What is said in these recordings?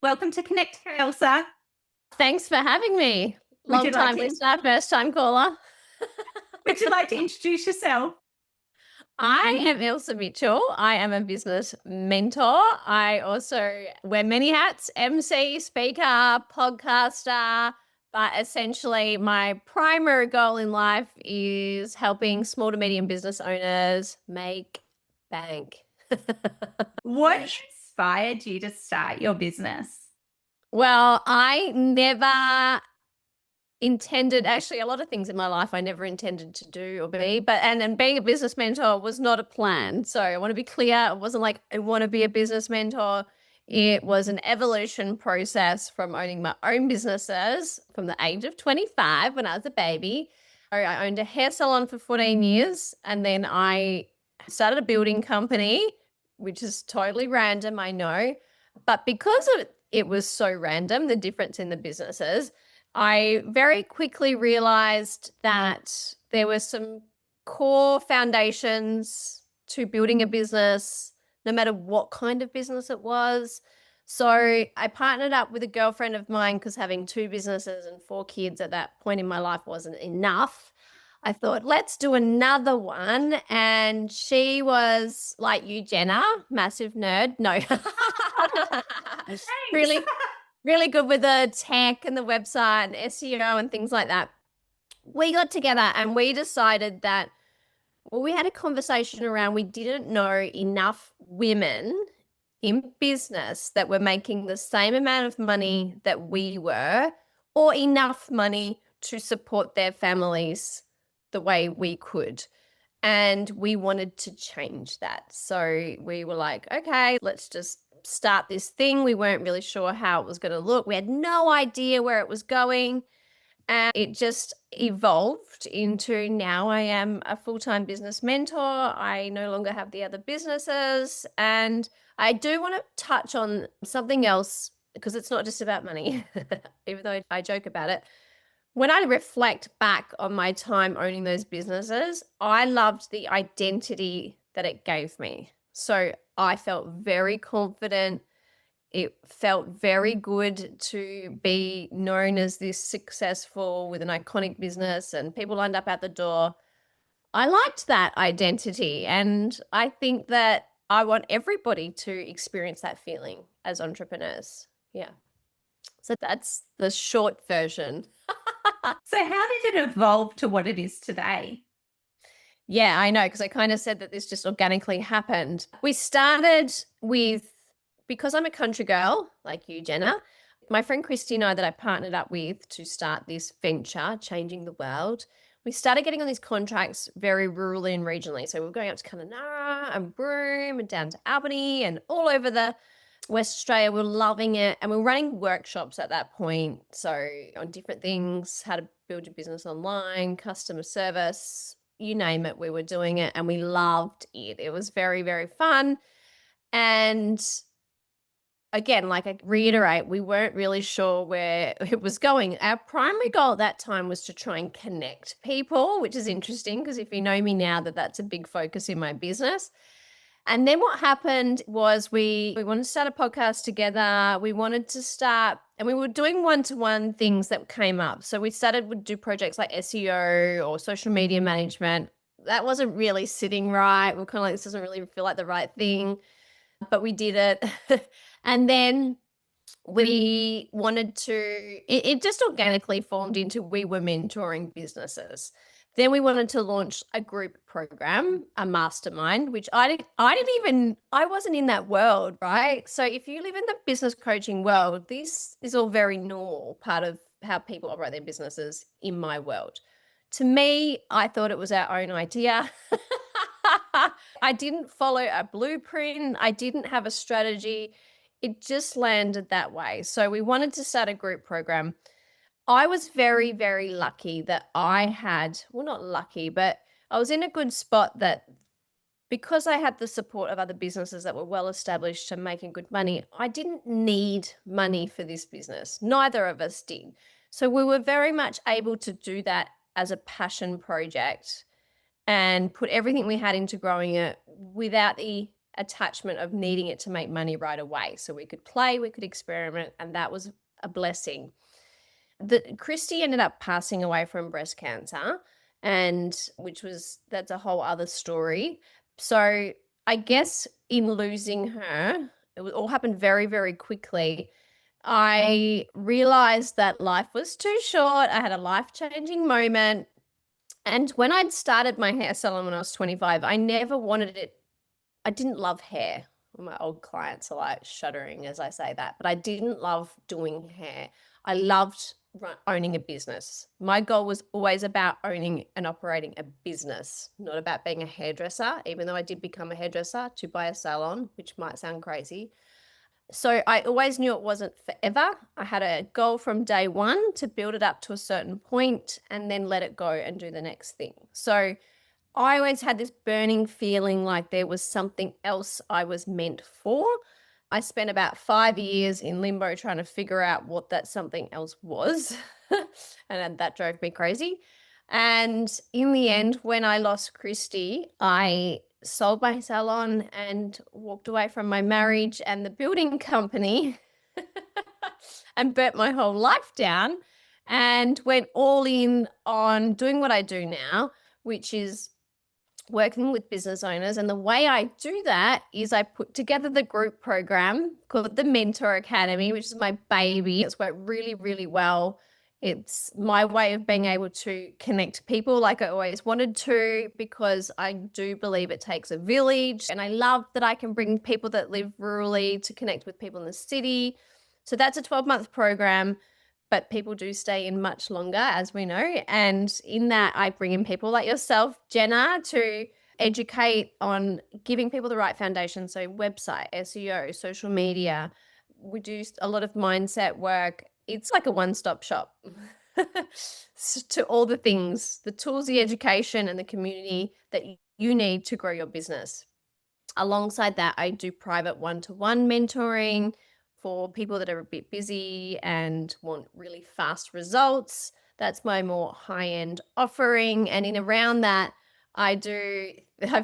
Welcome to Connectica, Elsa. Thanks for having me. Would you Long like time to listener, first time caller. would you like to introduce yourself? I am Elsa Mitchell. I am a business mentor. I also wear many hats: MC, speaker, podcaster. But essentially, my primary goal in life is helping small to medium business owners make bank. What inspired you to start your business? Well, I never intended, actually, a lot of things in my life I never intended to do or be, but and being a business mentor was not a plan. So I want to be clear, it wasn't like I want to be a business mentor. It was an evolution process from owning my own businesses from the age of 25 when I was a baby. I owned a hair salon for 14 years, and then I started a building company, which is totally random, I know. But because it was so random, the difference in the businesses, I very quickly realized that there were some core foundations to building a business, no matter what kind of business it was. So I partnered up with a girlfriend of mine because having two businesses and four kids at that point in my life wasn't enough. I thought, let's do another one. And she was like you, Jena, massive nerd. No, Thanks. really, really good with the tech and the website and SEO and things like that. We got together and we decided that, well, we had a conversation around we didn't know enough women in business that were making the same amount of money that we were, or enough money to support their families the way we could. And we wanted to change that. So we were like, okay, let's just start this thing. We weren't really sure how it was going to look. We had no idea where it was going. And it just evolved into now I am a full-time business mentor. I no longer have the other businesses. And I do want to touch on something else because it's not just about money, even though I joke about it. When I reflect back on my time owning those businesses, I loved the identity that it gave me. So I felt very confident. It felt very good to be known as this successful with an iconic business and people lined up at the door. I liked that identity. And I think that I want everybody to experience that feeling as entrepreneurs. Yeah. So that's the short version. So how did it evolve to what it is today? Yeah, I know, because I kind of said that this just organically happened. We started with, because I'm a country girl like you, Jena, my friend Christy and I that I partnered up with to start this venture, Changing the World, we started getting on these contracts very rurally and regionally. So we were going up to Connectica and Broome and down to Albany and all over the West Australia. We were loving it. And we were running workshops at that point. So on different things, how to build your business online, customer service, you name it, we were doing it and we loved it. It was very, very fun. And again, like I reiterate, we weren't really sure where it was going. Our primary goal at that time was to try and connect people, which is interesting because if you know me now, that's a big focus in my business. And then what happened was we wanted to start a podcast together. We wanted to start, and we were doing one-to-one things that came up. So we started would do projects like SEO or social media management. That wasn't really sitting right. We're kind of like, this doesn't really feel like the right thing, but we did it. And then we wanted to, it just organically formed into we were mentoring businesses. Then we wanted to launch a group program, a mastermind, which I wasn't in that world, right? So if you live in the business coaching world, this is all very normal part of how people operate their businesses in my world. To me, I thought it was our own idea. I didn't follow a blueprint. I didn't have a strategy. It just landed that way. So we wanted to start a group program. I was very, very lucky that I had, well, not lucky, but I was in a good spot that because I had the support of other businesses that were well established and making good money, I didn't need money for this business. Neither of us did. So we were very much able to do that as a passion project and put everything we had into growing it without the attachment of needing it to make money right away. So we could play, we could experiment, and that was a blessing. Christy ended up passing away from breast cancer, and that's a whole other story. So I guess in losing her, all happened very, very quickly. I realized that life was too short. I had a life-changing moment. And when I'd started my hair salon when I was 25, I never wanted it. I didn't love hair. My old clients are like shuddering as I say that, but I didn't love doing hair. I loved owning a business. My goal was always about owning and operating a business, not about being a hairdresser, even though I did become a hairdresser to buy a salon, which might sound crazy. So I always knew it wasn't forever. I had a goal from day one to build it up to a certain point and then let it go and do the next thing. So I always had this burning feeling like there was something else I was meant for. I spent about 5 years in limbo trying to figure out what that something else was. And that drove me crazy. And in the end, when I lost Christy, I sold my salon and walked away from my marriage and the building company and burnt my whole life down and went all in on doing what I do now, which is working with business owners. And the way I do that is I put together the group program called the Mentor Academy, which is my baby. It's worked really, really well. It's my way of being able to connect people like I always wanted to, because I do believe it takes a village. And I love that I can bring people that live rurally to connect with people in the city. So that's a 12-month program, but people do stay in much longer, as we know. And in that, I bring in people like yourself, Jena, to educate on giving people the right foundation. So website, SEO, social media. We do a lot of mindset work. It's like a one-stop shop to all the things, the tools, the education, and the community that you need to grow your business. Alongside that, I do private one-to-one mentoring for people that are a bit busy and want really fast results. That's my more high-end offering. And in around that, I've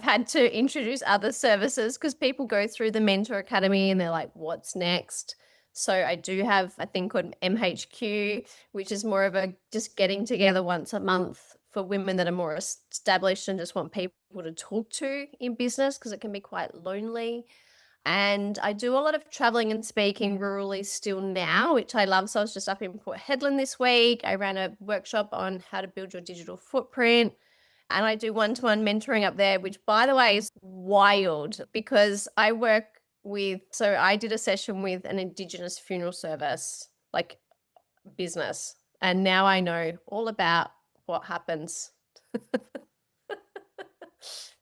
had to introduce other services because people go through the Mentor Academy and they're like, what's next? So I do have a thing called MHQ, which is more of a just getting together once a month for women that are more established and just want people to talk to in business, because it can be quite lonely. And I do a lot of traveling and speaking rurally still now, which I love. So I was just up in Port Hedland this week. I ran a workshop on how to build your digital footprint. And I do one-to-one mentoring up there, which, by the way, is wild because I did a session with an Indigenous funeral service, like business. And now I know all about what happens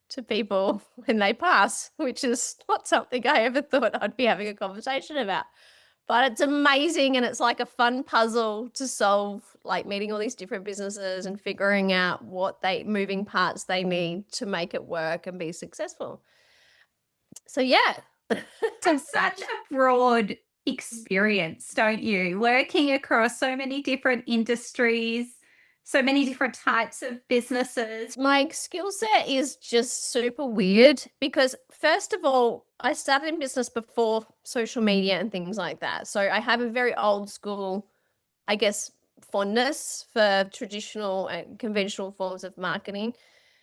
to people when they pass, which is not something I ever thought I'd be having a conversation about. But it's amazing, and it's like a fun puzzle to solve, like meeting all these different businesses and figuring out what moving parts they need to make it work and be successful. So yeah. Have such a broad experience, don't you? Working across so many different industries, so many different types of businesses. My skill set is just super weird because, first of all, I started in business before social media and things like that. So I have a very old school, I guess, fondness for traditional and conventional forms of marketing.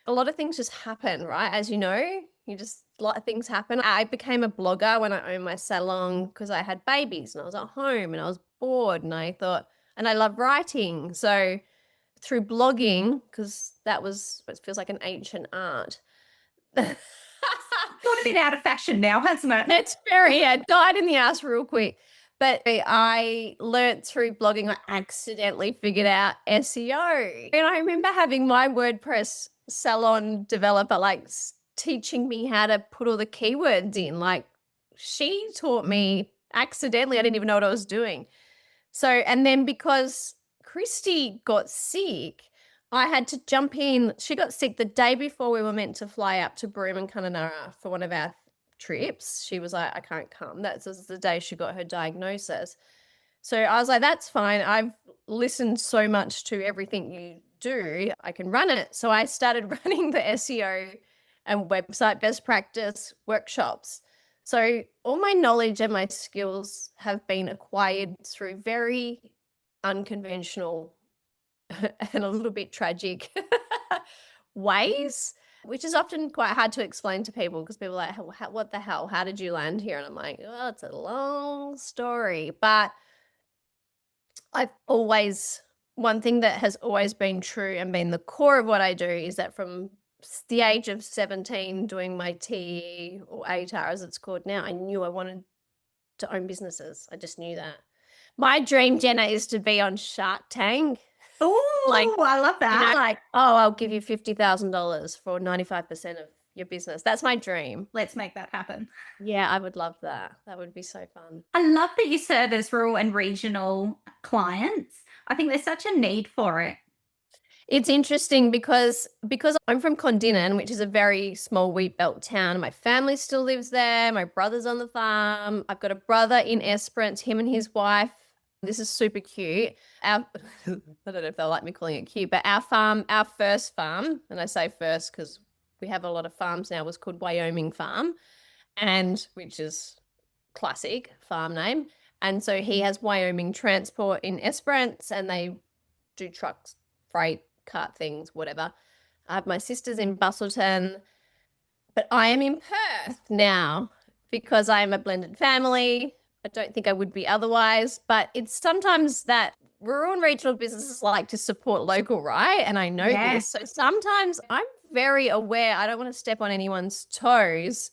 A lot of things just happen, right? As you know, a lot of things happen. I became a blogger when I owned my salon because I had babies and I was at home and I was bored, and I thought, and I love writing. So through blogging, because it feels like an ancient art. Got a bit out of fashion now, hasn't it? It's died in the ass real quick. But I learnt through blogging, I accidentally figured out SEO. And I remember having my WordPress salon developer teaching me how to put all the keywords in. Like, she taught me accidentally. I didn't even know what I was doing. So, and then because Christy got sick, I had to jump in. She got sick the day before we were meant to fly up to Broome and Kununurra for one of our trips. She was like, I can't come. That's the day she got her diagnosis. So I was like, that's fine. I've listened so much to everything you do. I can run it. So I started running the SEO and website best practice workshops. So all my knowledge and my skills have been acquired through very unconventional and a little bit tragic ways, which is often quite hard to explain to people because people are like, what the hell? How did you land here? And I'm like, oh, it's a long story. But I've always, one thing that has always been true and been the core of what I do is that from the age of 17 doing my TE or ATAR as it's called now, I knew I wanted to own businesses. I just knew that. My dream, Jenna, is to be on Shark Tank. Oh, I love that. Like, oh, I'll give you $50,000 for 95% of your business. That's my dream. Let's make that happen. Yeah, I would love that. That would be so fun. I love that you service rural and regional clients. I think there's such a need for it. It's interesting because I'm from Condinin, which is a very small wheat belt town. My family still lives there. My brother's on the farm. I've got a brother in Esperance, him and his wife. This is super cute. I don't know if they'll like me calling it cute, but our first farm, and I say first because we have a lot of farms now, was called Wyoming Farm, and which is classic farm name. And so he has Wyoming Transport in Esperance, and they do trucks, freight, cart things, whatever. I have my sisters in Bustleton, but I am in Perth now because I am a blended family. I don't think I would be otherwise, but it's sometimes that rural and regional businesses like to support local, right? And I know this. So sometimes I'm very aware. I don't want to step on anyone's toes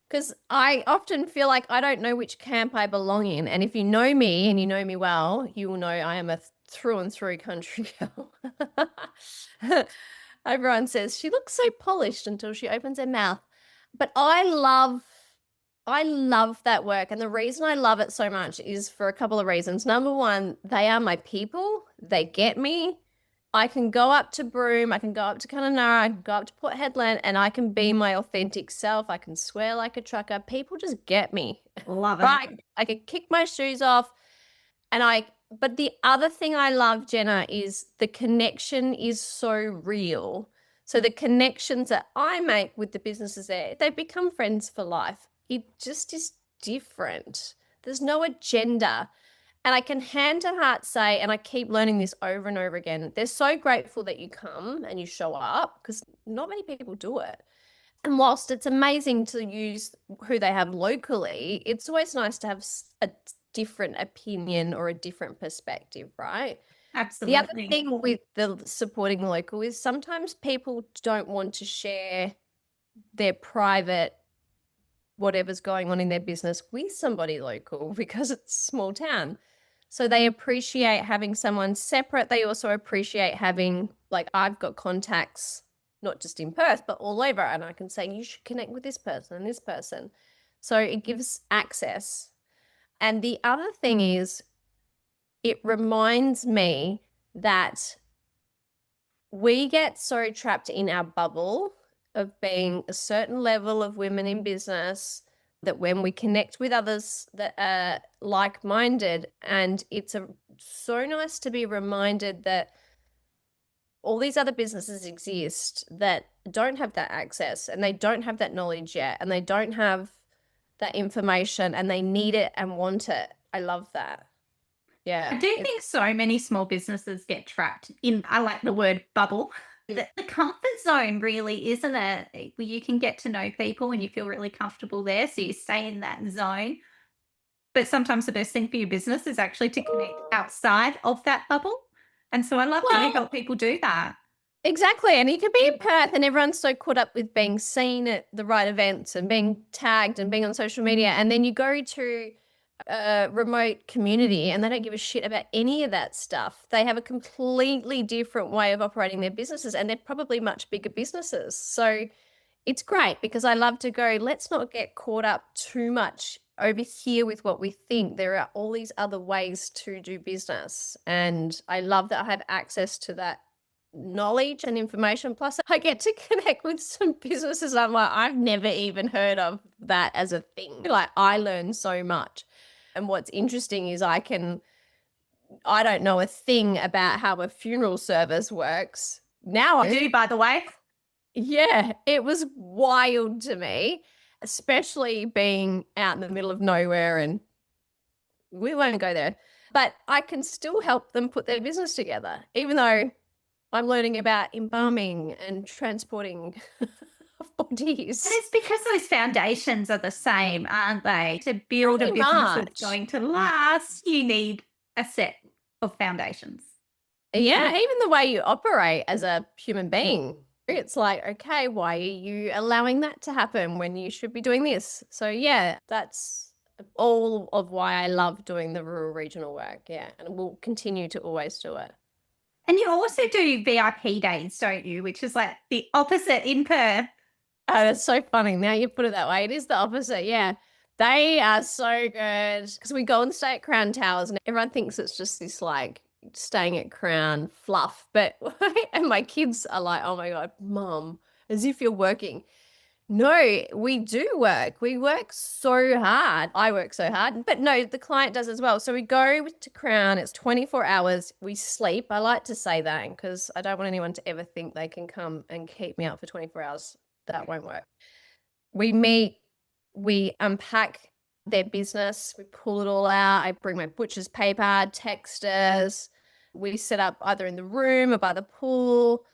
because I often feel like I don't know which camp I belong in. And if you know me and you know me well, you will know I am a through and through country girl. Everyone says she looks so polished until she opens her mouth. But I love that work. And the reason I love it so much is for a couple of reasons. Number one, they are my people. They get me. I can go up to Broome, I can go up to Kununurra, I can go up to Port Hedland, and I can be my authentic self. I can swear like a trucker. People just get me. Love it. Right. I could kick my shoes off. But the other thing I love, Jenna, is the connection is so real. So the connections that I make with the businesses there, they become friends for life. It just is different. There's no agenda. And I can hand to heart say, and I keep learning this over and over again, they're so grateful that you come and you show up because not many people do it. And whilst it's amazing to use who they have locally, it's always nice to have a different opinion or a different perspective, right? Absolutely. The other thing with the supporting local is sometimes people don't want to share their private whatever's going on in their business with somebody local because it's a small town. So they appreciate having someone separate. They also appreciate having, like, I've got contacts, not just in Perth, but all over. And I can say, you should connect with this person and this person. So it gives access. And the other thing is, it reminds me that we get so trapped in our bubble of being a certain level of women in business that when we connect with others that are like-minded, and it's so nice to be reminded that all these other businesses exist that don't have that access and they don't have that knowledge yet and they don't have that information and they need it and want it. I love that. Yeah. I do think so many small businesses get trapped in, I like the word bubble. The comfort zone really, isn't it? Where you can get to know people and you feel really comfortable there. So you stay in that zone. But sometimes the best thing for your business is actually to connect outside of that bubble. And so I love how you help people do that. Exactly. And you could be in Perth and everyone's so caught up with being seen at the right events and being tagged and being on social media. And then you go to a remote community and they don't give a shit about any of that stuff. They have a completely different way of operating their businesses and they're probably much bigger businesses. So it's great because I love to go, let's not get caught up too much over here with what we think. There are all these other ways to do business. And I love that I have access to that knowledge and information. Plus I get to connect with some businesses I'm like, I've never even heard of that as a thing. Like I learn so much. And what's interesting is I don't know a thing about how a funeral service works. Now I do, by the way. Yeah, it was wild to me. especially being out in the middle of nowhere, and we won't go there. But I can still help them put their business together, even though I'm learning about embalming and transporting bodies. And it's because those foundations are the same, aren't they? To build a Pretty business that's much. going to last, you need a set of foundations. Yeah, even the way you operate as a human being. It's like, okay, why are you allowing that to happen when you should be doing this? So yeah, that's all of why I love doing the rural regional work. Yeah, and we'll continue to always do it. And you also do VIP days, don't you? Which is like the opposite in Perth. Oh, that's so funny. Now you put it that way. It is the opposite. Yeah. They are so good because we go and stay at Crown Towers and everyone thinks it's just this like staying at Crown fluff. But, and my kids are like, oh my God, Mom, as if you're working. No, we do work. We work so hard. I work so hard, but no, the client does as well. So we go to Crown, it's 24 hours. We sleep. I like to say that because I don't want anyone to ever think they can come and keep me up for 24 hours. That won't work. We meet, we unpack their business, we pull it all out. I bring my butcher's paper, texters. We set up either in the room or by the pool.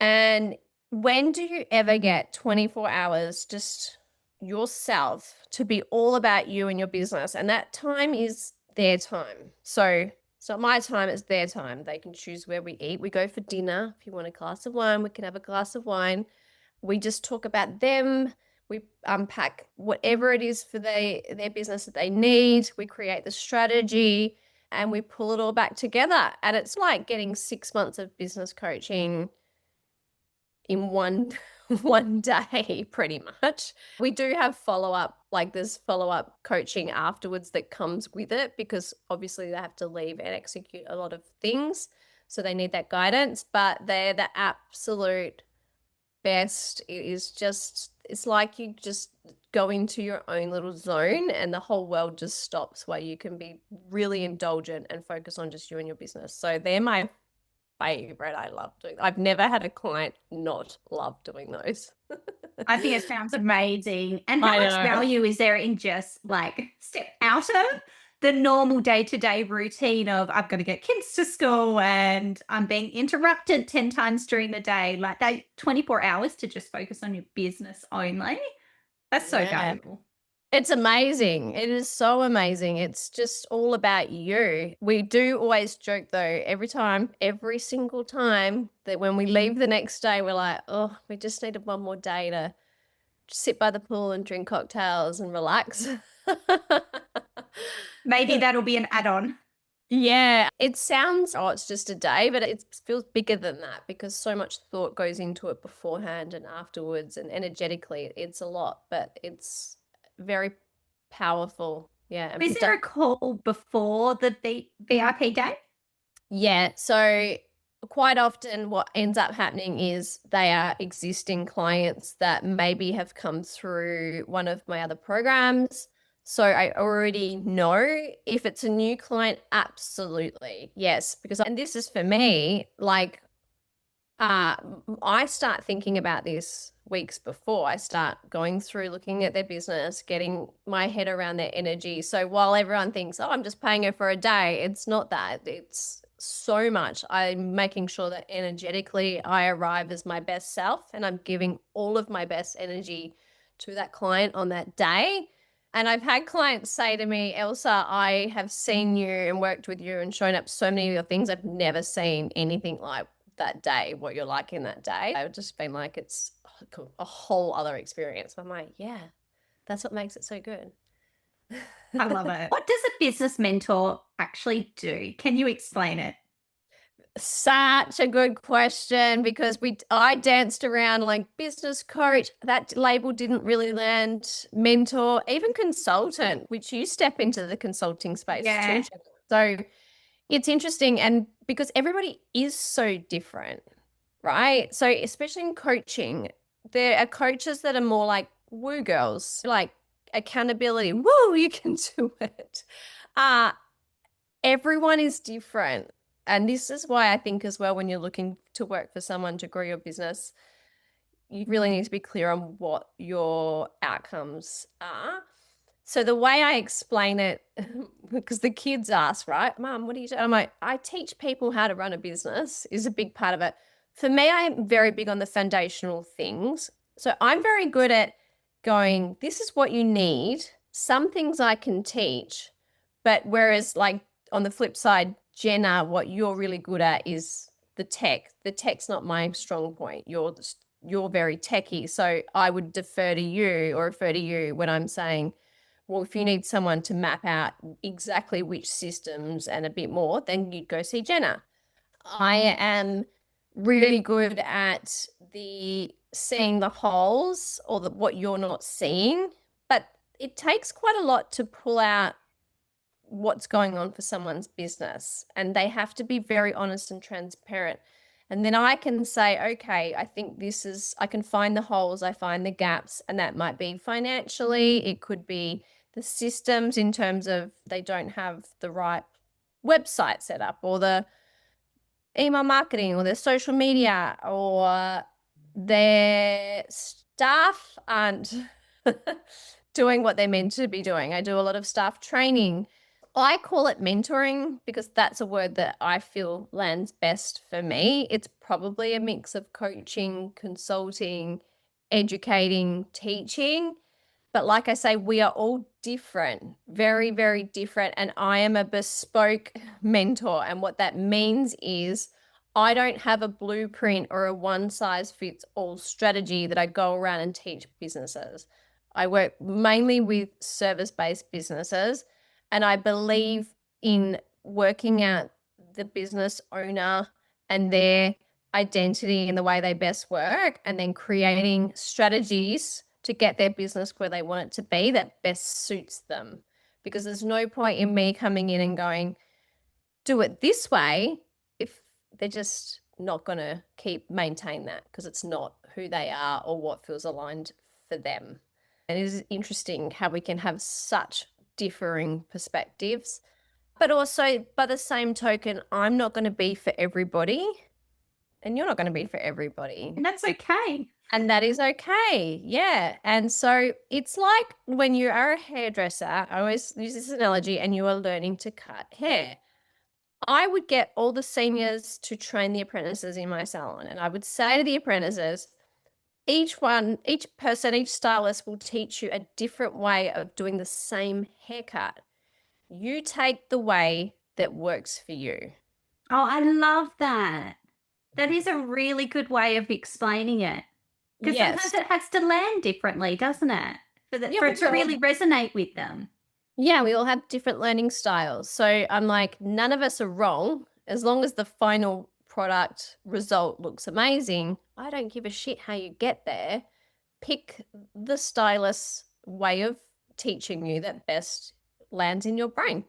And when do you ever get 24 hours just yourself to be all about you and your business? And that time is their time. So it's not my time, it's their time. They can choose where we eat. We go for dinner. If you want a glass of wine, we can have a glass of wine. We just talk about them. We unpack whatever it is for their business that they need. We create the strategy and we pull it all back together. And it's like getting 6 months of business coaching in one day, pretty much. We do have follow-up, like there's follow-up coaching afterwards that comes with it because obviously they have to leave and execute a lot of things. So they need that guidance, but they're the absolute best. It is just, it's like you just go into your own little zone and the whole world just stops where you can be really indulgent and focus on just you and your business. So they're my favorite. I love doing. I've never had a client not love doing those. I think it sounds amazing. And how I much know. value is there in just like step out of the normal day-to-day routine of I've got to get kids to school and I'm being interrupted 10 times during the day. Like that 24 hours to just focus on your business only. That's so Yeah. valuable. It's amazing. It is so amazing. It's just all about you. We do always joke though, every single time that when we leave the next day, we're like, oh, we just needed one more day to sit by the pool and drink cocktails and relax. Maybe that'll be an add-on. Yeah, it sounds, oh, it's just a day, but it feels bigger than that because so much thought goes into it beforehand and afterwards, and energetically, it's a lot, but it's very powerful. Yeah. Is there a call before the VIP day? Yeah. So quite often what ends up happening is they are existing clients that maybe have come through one of my other programs. So I already know if it's a new client, absolutely. Yes. Because, and this is for me, like, I start thinking about this weeks before I start going through looking at their business, getting my head around their energy. So while everyone thinks, oh, I'm just paying her for a day, it's not that. It's so much. I'm making sure that energetically I arrive as my best self and I'm giving all of my best energy to that client on that day. And I've had clients say to me, Elsa, I have seen you and worked with you and shown up so many of your things. I've never seen anything like that day, what you're like in that day. I've just been like, it's a whole other experience. I'm like, yeah, that's what makes it so good. I love it. What does a business mentor actually do? Can you explain it? Such a good question because I danced around like business coach. That label didn't really land. Mentor, even consultant, which you step into the consulting space Yeah. too. So it's interesting, and because everybody is so different, right? So especially in coaching, there are coaches that are more like woo girls, like accountability. Woo, you can do it. Uh, Everyone is different. And this is why I think as well, when you're looking to work for someone to grow your business, you really need to be clear on what your outcomes are. So the way I explain it, because the kids ask, right, Mum, what do you do? I'm like, I teach people how to run a business is a big part of it. For me, I'm very big on the foundational things. So I'm very good at going, this is what you need. Some things I can teach, but whereas like on the flip side, Jenna, what you're really good at is the tech. The tech's not my strong point. You're very techy. So I would defer to you or refer to you when I'm saying, well, if you need someone to map out exactly which systems and a bit more, then you'd go see Jenna. I am really good at the seeing the holes or what you're not seeing, but it takes quite a lot to pull out what's going on for someone's business, and they have to be very honest and transparent. And then I can say, okay, I think I can find the holes, I find the gaps, and that might be financially, it could be the systems in terms of they don't have the right website set up or the email marketing or their social media or their staff aren't doing what they're meant to be doing. I do a lot of staff training. I call it mentoring because that's a word that I feel lands best for me. It's probably a mix of coaching, consulting, educating, teaching. But like I say, we are all different, very, very different. And I am a bespoke mentor. And what that means is I don't have a blueprint or a one size fits all strategy that I go around and teach businesses. I work mainly with service based businesses. And I believe in working out the business owner and their identity and the way they best work, and then creating strategies to get their business where they want it to be that best suits them. Because there's no point in me coming in and going, do it this way, if they're just not going to keep maintain that because it's not who they are or what feels aligned for them. And it is interesting how we can have such differing perspectives. But also, by the same token, I'm not going to be for everybody, and you're not going to be for everybody. And that's okay. And that is okay. Yeah. And so it's like when you are a hairdresser, I always use this analogy, and you are learning to cut hair. I would get all the seniors to train the apprentices in my salon, and I would say to the apprentices, each person, each stylist will teach you a different way of doing the same haircut. You take the way that works for you. Oh, I love that. That is a really good way of explaining it. Because Yes. sometimes it has to land differently, doesn't it? Yeah, For we it to really resonate with them. Yeah, we all have different learning styles. So I'm like, none of us are wrong. As long as the final product result looks amazing, I don't give a shit how you get there. Pick the stylist's way of teaching you that best lands in your brain.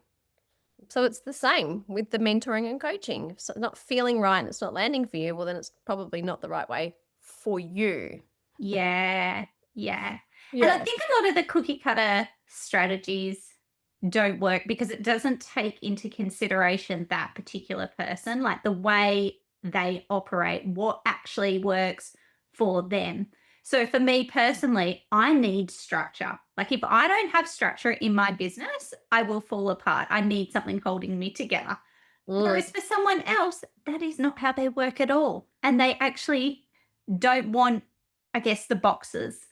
So it's the same with the mentoring and coaching. If it's not feeling right and it's not landing for you, well, then it's probably not the right way for you. Yeah, yeah. And I Yeah. think a lot of the cookie cutter strategies don't work because it doesn't take into consideration that particular person, like the way they operate, what actually works for them. So for me personally, I need structure. Like if I don't have structure in my business, I will fall apart. I need something holding me together. Mm, Whereas for someone else, that is not how they work at all. And they actually don't want, I guess, the boxes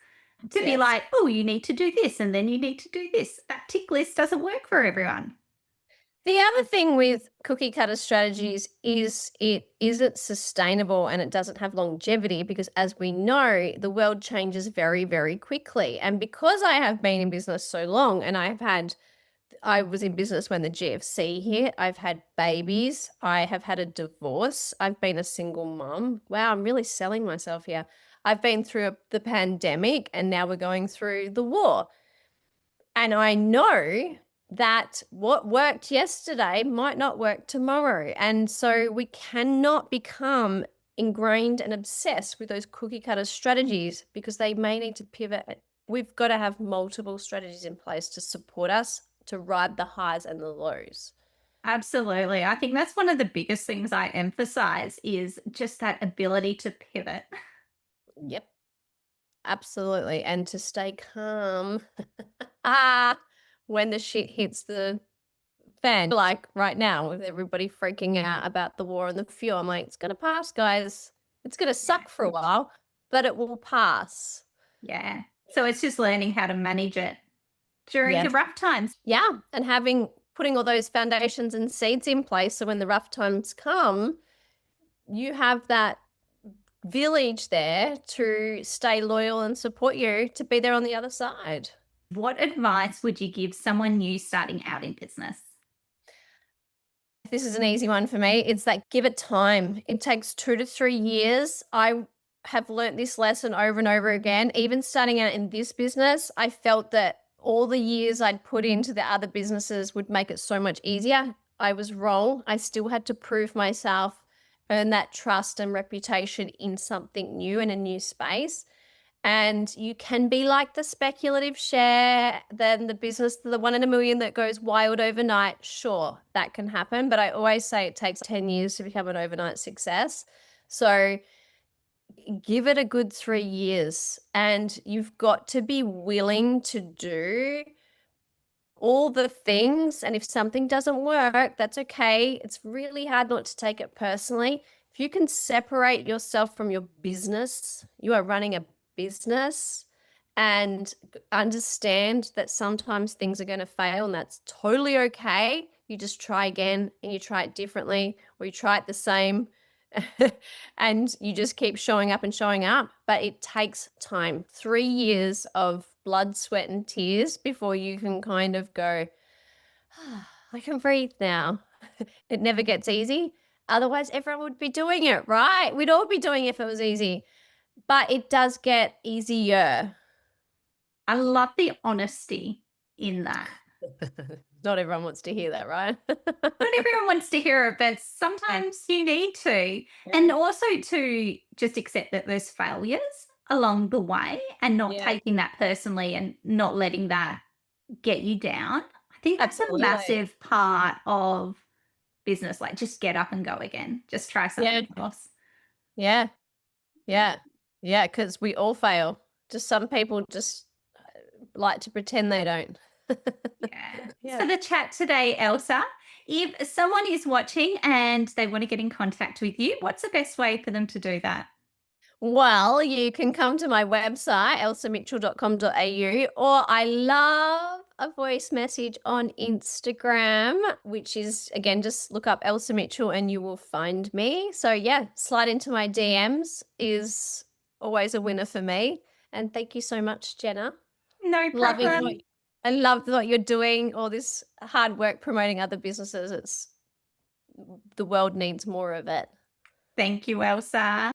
to be yes. like, oh, you need to do this and then you need to do this. That tick list doesn't work for everyone. The other thing with cookie cutter strategies is it isn't sustainable and it doesn't have longevity because, as we know, the world changes very, very quickly. And because I have been in business so long and I was in business when the GFC hit, I've had babies, I have had a divorce, I've been a single mom. Wow, I'm really selling myself here. I've been through the pandemic and now we're going through the war. And I know that what worked yesterday might not work tomorrow. And so we cannot become ingrained and obsessed with those cookie cutter strategies because they may need to pivot. We've got to have multiple strategies in place to support us to ride the highs and the lows. Absolutely. I think that's one of the biggest things I emphasize is just that ability to pivot. Yep. absolutely. And to stay calm ah, when the shit hits the fan, like right now with everybody freaking out about the war and the fuel. I'm like, it's going to pass, guys. It's going to Yeah. suck for a while, but it will pass. Yeah. So it's just learning how to manage it during the Yes. rough times. Yeah. And putting all those foundations and seeds in place. So when the rough times come, you have that village there to stay loyal and support you to be there on the other side. What advice would you give someone new starting out in business? This is an easy one for me. It's that give it time. It takes 2 to 3 years. I have learnt this lesson over and over again. Even starting out in this business, I felt that all the years I'd put into the other businesses would make it so much easier. I was wrong. I still had to prove myself, earn that trust and reputation in something new in a new space. And you can be like the speculative share, then the business, the 1 in a million that goes wild overnight. Sure, that can happen. But I always say it takes 10 years to become an overnight success. So give it a good 3 years, and you've got to be willing to do all the things. And if something doesn't work, that's okay. It's really hard not to take it personally. If you can separate yourself from your business, you are running a business, and understand that sometimes things are going to fail, and that's totally okay. You just try again, and you try it differently, or you try it the same. And you just keep showing up and showing up. But it takes time, 3 years of blood, sweat, and tears before you can kind of go, "Ah, I can breathe now." It never gets easy. Otherwise, everyone would be doing it, right? We'd all be doing it if it was easy. But it does get easier. I love the honesty in that. Not everyone wants to hear that, right? Not everyone wants to hear it, but sometimes you need to. And also to just accept that there's failures along the way and not Yeah, taking that personally and not letting that get you down. I think that's a absolutely. massive part of business. Like, just get up and go again. Just try Yeah, something else. yeah, yeah, yeah, because we all fail. Just some people just like to pretend they don't. Yeah. Yeah. So the chat today, Elsa, if someone is watching and they want to get in contact with you, what's the best way for them to do that? Well, you can come to my website, elsamitchell.com.au, or I love a voice message on Instagram, which is, again, just look up Elsa Mitchell and you will find me. So, yeah, slide into my DMs is always a winner for me. And thank you so much, Jenna. No Loving problem. I love what you're doing, all this hard work promoting other businesses. The world needs more of it. Thank you, Elsa.